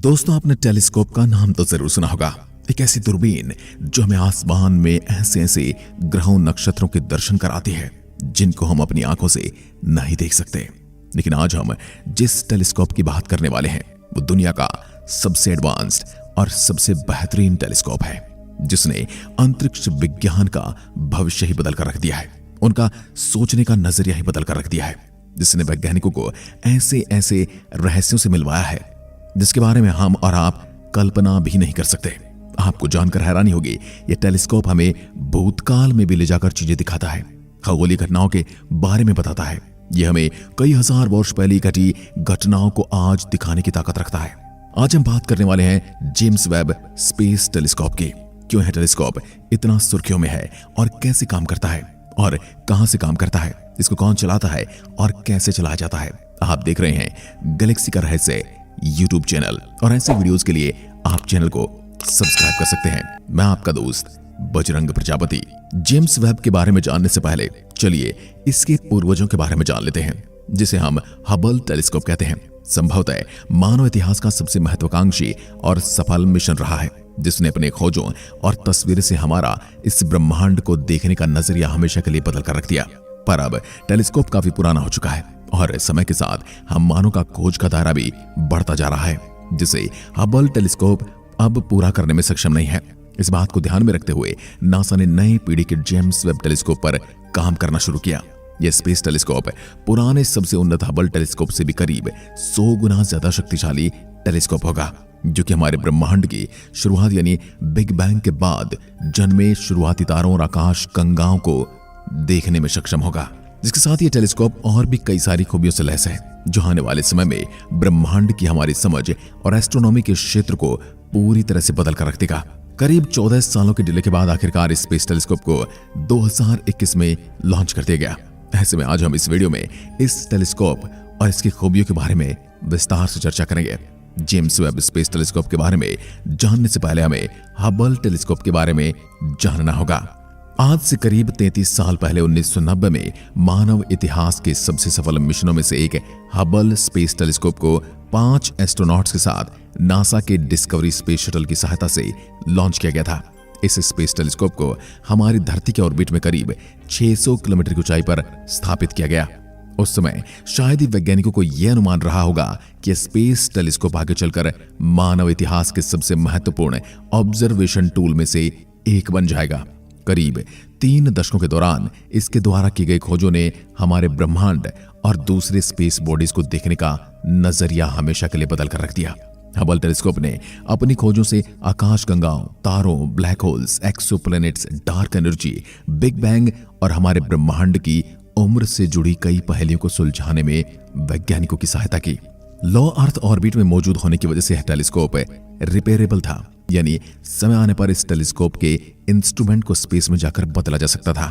दोस्तों, आपने टेलीस्कोप का नाम तो जरूर सुना होगा। एक ऐसी दूरबीन जो हमें आसमान में ऐसे ऐसे ग्रहों नक्षत्रों के दर्शन कराती है जिनको हम अपनी आंखों से नहीं देख सकते। लेकिन आज हम जिस टेलीस्कोप की बात करने वाले हैं वो दुनिया का सबसे एडवांस्ड और सबसे बेहतरीन टेलीस्कोप है, जिसने अंतरिक्ष विज्ञान का भविष्य ही बदल कर रख दिया है, उनका सोचने का नजरिया ही बदल कर रख दिया है, जिसने वैज्ञानिकों को ऐसे ऐसे रहस्यों से मिलवाया है जिसके बारे में हम और आप कल्पना भी नहीं कर सकते। आपको जानकर हैरानी होगी, यह टेलीस्कोप हमें भूतकाल में भी ले जाकर चीजें दिखाता है, खगोलीय घटनाओं के बारे में बताता है। यह हमें कई हजार वर्ष पहले घटी घटनाओं को आज दिखाने की ताकत रखता है। आज हम बात करने वाले हैं जेम्स वेब स्पेस टेलीस्कोप की। क्यों है टेलीस्कोप इतना सुर्खियों में है और कैसे काम करता है और कहां से काम करता है, इसको कौन चलाता है और कैसे चलाया जाता है। आप देख रहे हैं गैलेक्सी का रहस्य यूट्यूब चैनल, और ऐसे वीडियोस के लिए आप चैनल को सब्सक्राइब कर सकते हैं। मैं आपका दोस्त बजरंग प्रजापति। जेम्स वेब के बारे में जानने से पहले चलिए इसके पूर्वजों के बारे में जान लेते हैं, जिसे हम हबल टेलीस्कोप कहते हैं। संभवतः मानव इतिहास का सबसे महत्वाकांक्षी और सफल मिशन रहा है, जिसने अपने खोजों और तस्वीरों से हमारा इस ब्रह्मांड को देखने का नजरिया हमेशा के लिए बदल कर रख दिया। पर अब टेलीस्कोप काफी पुराना हो चुका है और समय के साथ हम मानव का खोज का दायरा भी बढ़ता जा रहा है, जिसे हबल टेलीस्कोप अब पूरा करने में सक्षम नहीं है। इस बात को ध्यान में रखते हुए नासा ने नई पीढ़ी के जेम्स वेब टेलीस्कोप पर काम करना शुरू किया। यह स्पेस टेलीस्कोप पुराने सबसे उन्नत हबल टेलीस्कोप से भी करीब 100 गुना ज्यादा शक्तिशाली टेलीस्कोप होगा, जो कि हमारे ब्रह्मांड की शुरुआत यानी बिग बैंग के बाद जन्मे शुरुआती तारों और आकाश गंगाओं को देखने में सक्षम होगा। जिसके साथ ये टेलीस्कोप और भी कई सारी खूबियों से लैस है, जो आने वाले समय में ब्रह्मांड की हमारी समझ और एस्ट्रोनॉमी के क्षेत्र को पूरी तरह से बदल कर रख देगा। करीब 14 सालों के डिले के बाद आखिरकार इस स्पेस टेलीस्कोप को 2021 में लॉन्च कर दिया गया। ऐसे में आज हम इस वीडियो में इस टेलीस्कोप और इसकी खूबियों के बारे में विस्तार से चर्चा करेंगे। जेम्स वेब स्पेस टेलीस्कोप के बारे में जानने से पहले हमें हबल टेलीस्कोप के बारे में जानना होगा। आज से करीब 33 साल पहले 1990 में मानव इतिहास के सबसे सफल मिशनों में से एक हबल स्पेस टेलीस्कोप को 5 एस्ट्रोनॉट्स के साथ नासा के डिस्कवरी स्पेस शटल की सहायता से लॉन्च किया गया था। इस स्पेस टेलीस्कोप को हमारी धरती के ऑर्बिट में करीब 600 किलोमीटर की ऊंचाई पर स्थापित किया गया। उस समय शायद ही वैज्ञानिकों को यह अनुमान रहा होगा कि स्पेस टेलीस्कोप आगे चलकर मानव इतिहास के सबसे महत्वपूर्ण ऑब्जर्वेशन टूल में से एक बन जाएगा। करीब 3 दशकों के दौरान इसके द्वारा की गई खोजों ने हमारे ब्रह्मांड और दूसरे स्पेस बॉडीज को देखने का नजरिया हमेशा के लिए बदल कर रख दिया। हबल टेलीस्कोप ने अपनी खोजों से आकाश गंगाओं, तारों, black holes, exoplanets, dark energy, big bang और हमारे ब्रह्मांड की उम्र से जुड़ी कई पहेलियों को सुलझाने में वैज्ञानिकों की सहायता की। लो अर्थ ऑर्बिट में मौजूद होने की वजह से यह टेलीस्कोप रिपेयरेबल था, यानी समय आने पर इस टेलीस्कोप के इंस्ट्रूमेंट को स्पेस में जाकर बदला जा सकता था।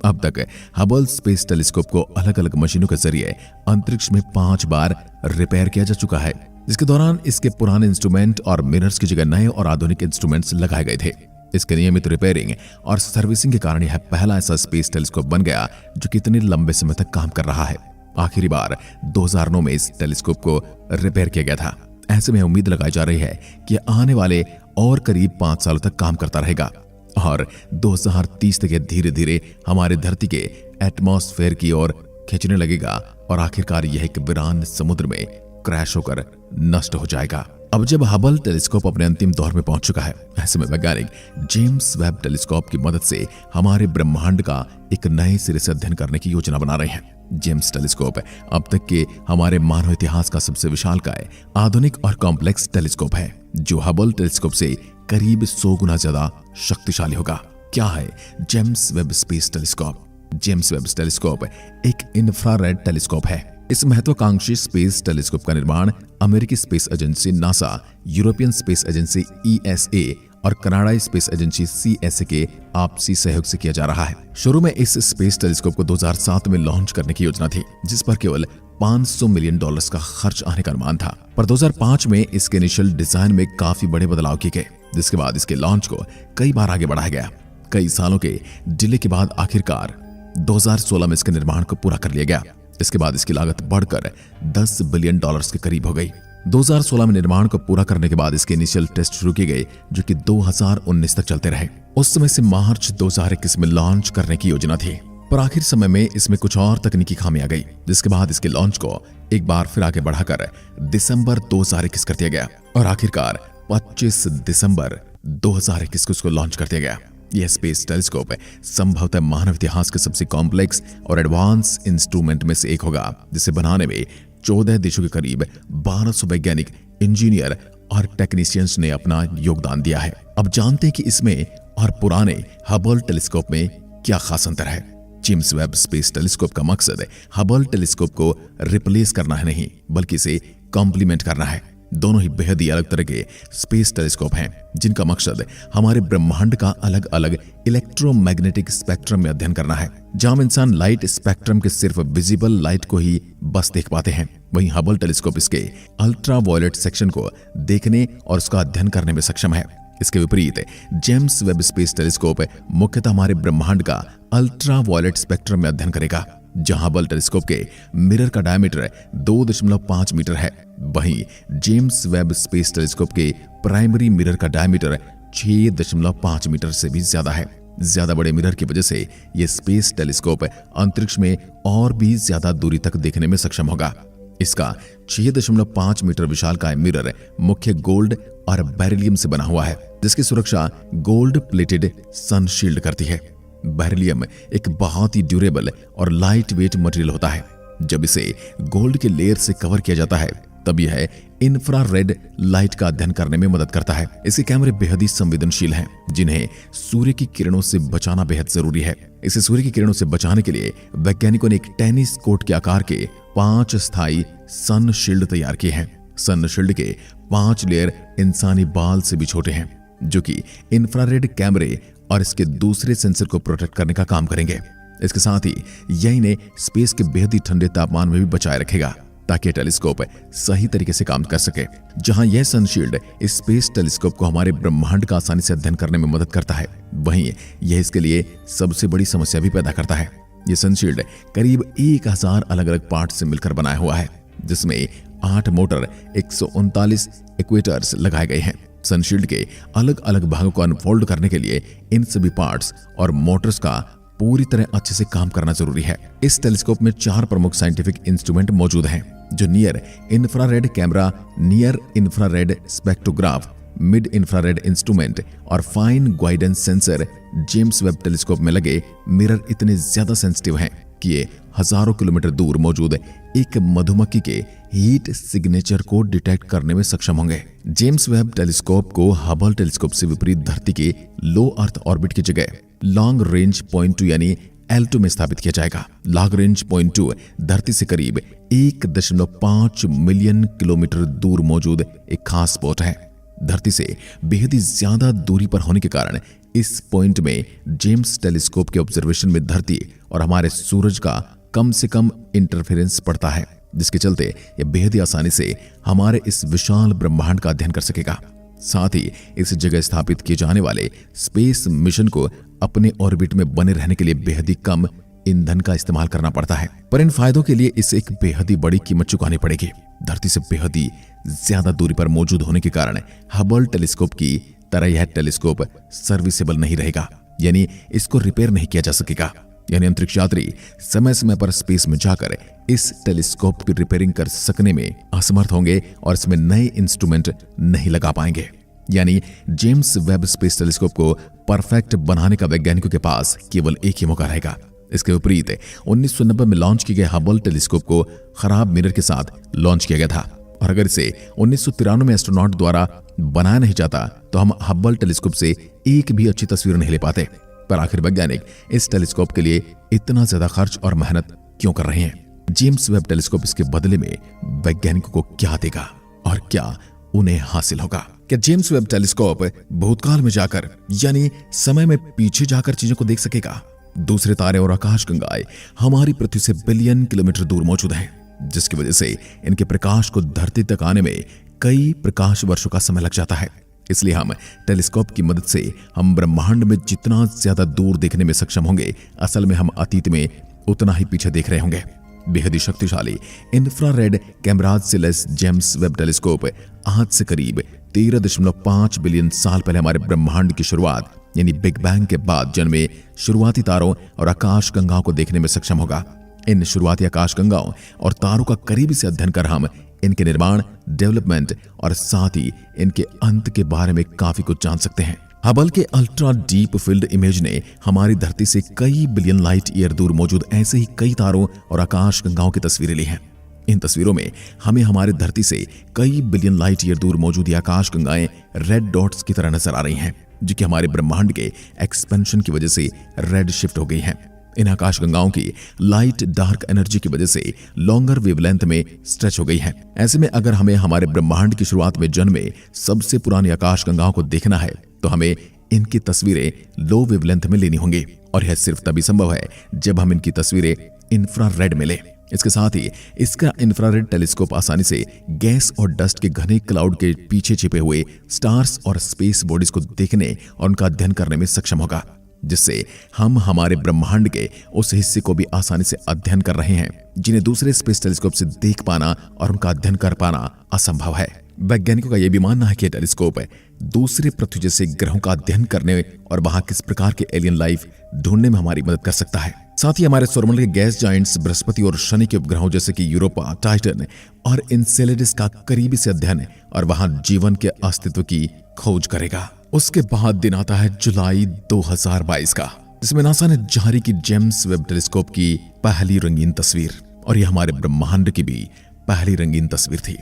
अब तक हबल स्पेस टेलीस्कोप को अलग अलग मशीनों के जरिए अंतरिक्ष में 5 बार रिपेयर किया जा चुका है, जिसके दौरान इसके पुराने इंस्ट्रूमेंट और मिरर्स की जगह नए और आधुनिक इंस्ट्रूमेंट्स लगाए गए थे। इसके नियमित रिपेयरिंग और सर्विसिंग के कारण यह पहला ऐसा स्पेस टेलीस्कोप बन गया जो कितने लंबे समय तक काम कर रहा है। आखिरी बार 2009 में इस टेलीस्कोप को रिपेयर किया गया था। ऐसे में उम्मीद लगाई जा रही है कि आने वाले और करीब 5 सालों तक काम करता रहेगा और 2030 तक धीरे धीरे हमारे धरती के एटमॉस्फेयर की ओर खींचने लगेगा और आखिरकार यह एक वीरान समुद्र में क्रैश होकर नष्ट हो जाएगा। अब जब हबल टेलीस्कोप अपने अंतिम दौर में पहुंच चुका है, ऐसे में वैज्ञानिक जेम्स वेब टेलीस्कोप की मदद से हमारे ब्रह्मांड का एक नए सिरे से अध्ययन करने की योजना बना रहे हैं। जेम्स टेलीस्कोप अब तक के हमारे मानव इतिहास का सबसे विशालकाय, आधुनिक और कॉम्प्लेक्स टेलीस्कोप है, जो हबल टेलीस्कोप से करीब 100 गुना ज्यादा शक्तिशाली होगा। क्या है James Webb space telescope? James Webb telescope एक इंफ्रारेड टेलीस्कोप है। इस महत्वाकांक्षी स्पेस टेलीस्कोप का निर्माण अमेरिकी space agency NASA, European space agency ESA और कनाडाई स्पेस एजेंसी CSA के आपसी सहयोग से किया जा रहा है। शुरू में इस स्पेस टेलीस्कोप को 2007 में लॉन्च करने की योजना थी, जिस पर केवल $500 मिलियन का खर्च आने का अनुमान था। पर 2005 में इसके इनिशियल डिजाइन में काफी बड़े बदलाव किए गए, जिसके बाद इसके लॉन्च को कई बार आगे बढ़ाया गया। कई सालों के डिले के बाद आखिरकार 2016 में इसके निर्माण को पूरा कर लिया गया। इसके बाद इसकी लागत बढ़कर $10 बिलियन के करीब हो गई। 2016 में निर्माण को पूरा करने के बाद इसके इनिशियल टेस्ट शुरू किए गए, जो कि 2019 तक चलते रहे। उस समय से मार्च 2021 में लॉन्च करने की योजना थी, पर आखिर समय में इसमें कुछ और तकनीकी खामी आ गई, जिसके बाद इसके लॉन्च को एक बार फिर आगे बढ़ाकर दिसंबर 2021 कर दिया गया और आखिरकार 25 दिसंबर 2021 को इसको लॉन्च कर दिया गया। यह स्पेस टेलीस्कोप संभवतः मानव इतिहास के सबसे कॉम्प्लेक्स और एडवांस इंस्ट्रूमेंट में से एक होगा, जिसे बनाने में 14 देशों के करीब 1200 वैज्ञानिक, इंजीनियर और टेक्नीशियंस ने अपना योगदान दिया है। अब जानते हैं कि इसमें और पुराने हबल टेलीस्कोप में क्या खास अंतर है। जेम्स वेब स्पेस टेलीस्कोप का मकसद हबल टेलीस्कोप को रिप्लेस करना है नहीं, बल्कि इसे कॉम्प्लीमेंट करना है। दोनों ही बेहद ही अलग तरह के स्पेस टेलीस्कोप हैं, जिनका मकसद हमारे ब्रह्मांड का अलग अलग इलेक्ट्रोमैग्नेटिक स्पेक्ट्रम में अध्ययन करना है। जहां इंसान लाइट स्पेक्ट्रम के सिर्फ विजिबल लाइट को ही बस देख पाते हैं, वहीं हबल टेलीस्कोप इसके अल्ट्रावायलेट सेक्शन को देखने और उसका अध्ययन करने में सक्षम है। इसके विपरीत जेम्स वेब स्पेस टेलीस्कोप मुख्यतः हमारे ब्रह्मांड का अल्ट्रावायलेट स्पेक्ट्रम में अध्ययन करेगा। जहां हबल टेलीस्कोप के मिरर का डायमीटर 2.5 मीटर है, वहीं जेम्स वेब स्पेस टेलीस्कोप के प्राइमरी मिरर का डायमीटर 6.5 मीटर से भी ज्यादा है। ज्यादा बड़े मिरर की वजह से यह स्पेस टेलीस्कोप अंतरिक्ष में और भी ज्यादा दूरी तक देखने में सक्षम होगा। इसका 6.5 मीटर विशालकाय मिरर मुख्य गोल्ड और बेरिलियम से बना हुआ है, जिसकी सुरक्षा गोल्ड प्लेटेड सन शील्ड करती है। बेरिलियम एक बहुत ही ड्यूरेबल और लाइट वेट मटेरियल होता है। जब इसे गोल्ड के लेयर से कवर किया जाता है, तब यह इंफ्रारेड लाइट का अध्ययन करने में मदद करता है। इसके कैमरे बेहद ही संवेदनशील हैं, जिन्हें सूर्य की किरणों से बचाना बेहद जरूरी है। इसे सूर्य की किरणों से बचाने के लिए वैज्ञानिकों ने एक टेनिस कोर्ट के आकार के 5 स्थायी सन शील्ड तैयार किए हैं। सन शील्ड के 5 लेयर इंसानी बाल से भी छोटे हैं, जो कि इंफ्रारेड कैमरे और इसके दूसरे सेंसर को प्रोटेक्ट करने का काम करेंगे। इसके साथ ही यह इन्हें स्पेस के बेहद ही ठंडे तापमान में भी बचाए रखेगा, ताकि टेलीस्कोप सही तरीके से काम कर सके। जहां यह सनशील्ड इस स्पेस टेलीस्कोप को हमारे ब्रह्मांड का आसानी से अध्ययन करने में मदद करता है, वहीं यह इसके लिए सबसे बड़ी समस्या भी पैदा करता है। यह सनशील्ड करीब 1000 अलग अलग पार्ट से मिलकर बनाया हुआ है, जिसमें 8 मोटर 139 इक्वेटर्स लगाए गए हैं। सनशील्ड के अलग अलग भागों को अनफोल्ड करने के लिए इन सभी पार्ट्स और मोटर्स का पूरी तरह अच्छे से काम करना जरूरी है। इस टेलीस्कोप में 4 प्रमुख साइंटिफिक इंस्ट्रूमेंट मौजूद हैं, जो near infrared camera, near infrared spectrograph, mid infrared instrument और fine guidance sensor. James Webb telescope में लगे मिरर इतने ज्यादा सेंसिटिव हैं कि ये हजारों किलोमीटर दूर मौजूद एक मधुमक्खी के हीट सिग्नेचर को डिटेक्ट करने में सक्षम होंगे। जेम्स वेब टेलीस्कोप को हबल टेलीस्कोप से विपरीत धरती के लो अर्थ ऑर्बिट की जगह लॉन्ग रेंज पॉइंट 2 यानी L2 में स्थापित किया जाएगा। लॉन्ग रेंज पॉइंट 2 धरती से करीब 1.5 मिलियन किलोमीटर दूर मौजूद एक खास स्पॉट है। धरती से बेहद ही ज्यादा दूरी पर होने के कारण इस पॉइंट में जेम्स टेलीस्कोप के ऑब्जर्वेशन में धरती और हमारे सूरज का कम से कम इंटरफेरेंस पड़ता है, जिसके चलते यह बेहद ही आसानी से हमारे इस विशाल ब्रह्मांड का अध्ययन कर सकेगा। साथ ही इस जगह स्थापित किए जाने वाले स्पेस मिशन को अपने ऑर्बिट में बने रहने के लिए बेहद ही कम ईंधन का इस्तेमाल करना पड़ता है, पर इन फायदों के लिए इसे एक बेहद ही बड़ी कीमत चुकानी पड़ेगी। धरती से बेहद ही ज्यादा दूरी पर मौजूद होने के कारण हबल टेलीस्कोप की तरह यह टेलीस्कोप सर्विसेबल नहीं रहेगा, यानी इसको रिपेयर नहीं किया जा सकेगा। यानी अंतरिक्ष यात्री समय समय पर स्पेस में जाकर इस टेलीस्कोप की रिपेयरिंग कर सकने में असमर्थ होंगे और इसमें नए इंस्ट्रूमेंट नहीं लगा पाएंगे। यानी जेम्स वेब स्पेस टेलीस्कोप को परफेक्ट बनाने का वैज्ञानिकों के पास केवल एक ही मौका रहेगा। इसके विपरीत 1990 में लॉन्च किए गए हबल टेलीस्कोप को खराब मिरर के साथ लॉन्च किया गया था, और अगर इसे 1993 में एस्ट्रोनॉट द्वारा बनाया नहीं जाता तो हम हबल टेलीस्कोप से एक भी अच्छी तस्वीर नहीं ले पाते। पर आखिर वैज्ञानिक इस टेलीस्कोप के लिए इतना ज्यादा खर्च और मेहनत क्यों कर रहे हैं? जेम्स वेब टेलीस्कोप इसके बदले में वैज्ञानिकों को क्या देगा और क्या उन्हें हासिल होगा? क्या जेम्स वेब टेलीस्कोप भूतकाल में जाकर यानी समय में पीछे जाकर चीजों को देख सकेगा? दूसरे तारे और आकाशगंगाएं हमारी पृथ्वी से बिलियन किलोमीटर दूर मौजूद हैं, जिसकी वजह से इनके प्रकाश को धरती तक आने में कई प्रकाश वर्षों का समय लग जाता है। इसलिए हम टेलीस्कोप की मदद से हम ब्रह्मांड में जितना ज्यादा दूर देखने में सक्षम होंगे, असल में हम अतीत में उतना ही पीछे देख रहे होंगे। बेहद ही शक्तिशाली इंफ्रारेड कैमराज से लैस जेम्स वेब टेलीस्कोप आज से करीब 13.5 बिलियन साल पहले हमारे ब्रह्मांड की शुरुआत यानी बिग बैंग के बाद जन्मे शुरुआती तारों और आकाश गंगाओं को देखने में सक्षम होगा। इन शुरुआती आकाश गंगाओं और तारों का करीबी से अध्ययन कर हम इनके निर्माण, डेवलपमेंट और साथ ही इनके अंत के बारे में काफी कुछ जान सकते हैं। हबल के अल्ट्रा डीप फील्ड इमेज ने हमारी धरती से कई बिलियन लाइट ईयर दूर मौजूद ऐसे ही कई तारों और आकाश गंगाओं की तस्वीरें ली हैं। इन तस्वीरों में हमें हमारी धरती से कई बिलियन लाइट ईयर दूर मौजूद आकाश गंगाएं रेड डॉट्स की तरह नजर आ रही हैं, जो कि हमारे ब्रह्मांड के एक्सपेंशन की वजह से रेड शिफ्ट हो गई हैं। इन आकाश गंगाओं की लाइट डार्क एनर्जी की वजह से लॉन्गर वेवलेंथ में स्ट्रेच हो गई है। ऐसे में अगर हमें हमारे ब्रह्मांड की शुरुआत में जन्मे सबसे पुरानी आकाश गंगाओं को देखना है तो हमें इनकी तस्वीरें लो वेवलेंथ में लेनी होंगी, और यह सिर्फ तभी संभव है जब हम इनकी तस्वीरें इंफ्रारेड में लें। इसके साथ ही इसका इंफ्रारेड टेलीस्कोप आसानी से गैस और डस्ट के घने क्लाउड के पीछे छिपे हुए स्टार्स और स्पेस बॉडीज को देखने और उनका अध्ययन करने में सक्षम होगा, जिससे हम हमारे ब्रह्मांड के उस हिस्से को भी आसानी से अध्ययन कर रहे हैं जिन्हें दूसरे स्पेस टेलीस्कोप से देख पाना और उनका अध्ययन कर पाना असंभव है। वैज्ञानिकों का यह भी मानना है कि टेलीस्कोप दूसरे पृथ्वी जैसे ग्रहों का अध्ययन करने और वहां किस प्रकार के एलियन लाइफ ढूंढने में हमारी मदद कर सकता है। साथ ही हमारे सौरमंडल के गैस जाइंट्स बृहस्पति और शनि के उपग्रहों जैसे कि यूरोपा, टाइटन और इनसेलेडस का करीबी से अध्ययन और वहां जीवन के अस्तित्व की खोज करेगा। उसके बाद दिन आता है जुलाई 2022 का, जिसमें नासा ने जारी की जेम्स वेब टेलीस्कोप की पहली रंगीन तस्वीर, और यह हमारे ब्रह्मांड की भी पहली रंगीन तस्वीर थी।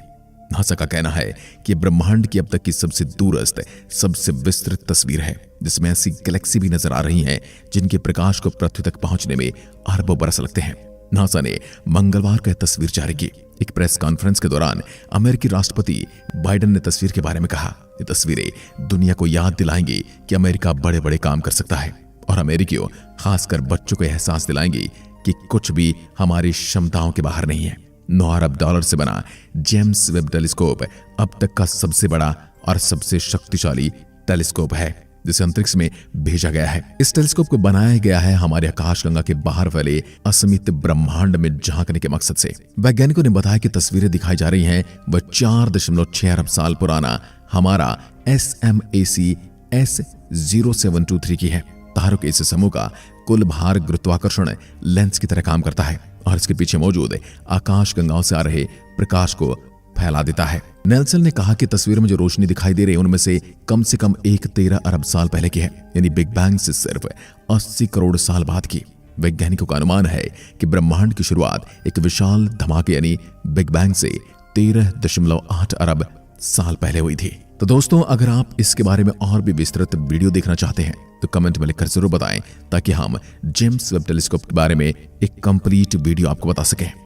नासा का कहना है कि ब्रह्मांड की अब तक की सबसे दूरस्थ, सबसे विस्तृत तस्वीर है, जिसमें ऐसी गैलेक्सी भी नजर आ रही हैं जिनके प्रकाश को पृथ्वी तक पहुंचने में अरबों बरस लगते हैं। नासा ने मंगलवार को यह तस्वीर जारी की। एक प्रेस कॉन्फ्रेंस के दौरान अमेरिकी राष्ट्रपति बाइडेन ने तस्वीर के बारे में कहा, ये तस्वीरें दुनिया को याद दिलाएंगी कि अमेरिका बड़े बड़े काम कर सकता है, और अमेरिकियों खासकर बच्चों को एहसास दिलाएंगी कि कुछ भी हमारी क्षमताओं के बाहर नहीं है। $9 अरब से बना जेम्स वेब टेलीस्कोप अब तक का सबसे बड़ा और सबसे शक्तिशाली टेलीस्कोप है, जिसे अंतरिक्ष में भेजा गया है। इस टेलीस्कोप को बनाया गया है हमारे आकाशगंगा के बाहर फैले असीमित ब्रह्मांड में झांकने के मकसद से। वैज्ञानिकों ने बताया कि तस्वीरें दिखाई जा रही हैं वह 4.6 अरब साल पुराना हमारा SMAC S0723 की है। तारों के इस समूह का कुल भार गुरुत्वाकर्षण लेंस की तरह काम करता है और इसके पीछे मौजूद आकाश गंगाओं से आ रहे प्रकाश को फैला देता है। नेल्सन ने कहा कि तस्वीर में जो रोशनी दिखाई दे रही है उनमें से कम एक 13 अरब साल पहले की है, यानी बिग बैंग से सिर्फ 80 करोड़ साल बाद की। वैज्ञानिकों का अनुमान है कि ब्रह्मांड की शुरुआत एक विशाल धमाके यानी बिग बैंग से 13.8 अरब साल पहले हुई थी। तो दोस्तों, अगर आप इसके बारे में और भी विस्तृत वीडियो देखना चाहते हैं तो कमेंट में लिखकर जरूर बताएं, ताकि हम जेम्स वेब टेलीस्कोप के बारे में एक कंप्लीट वीडियो आपको बता सकें।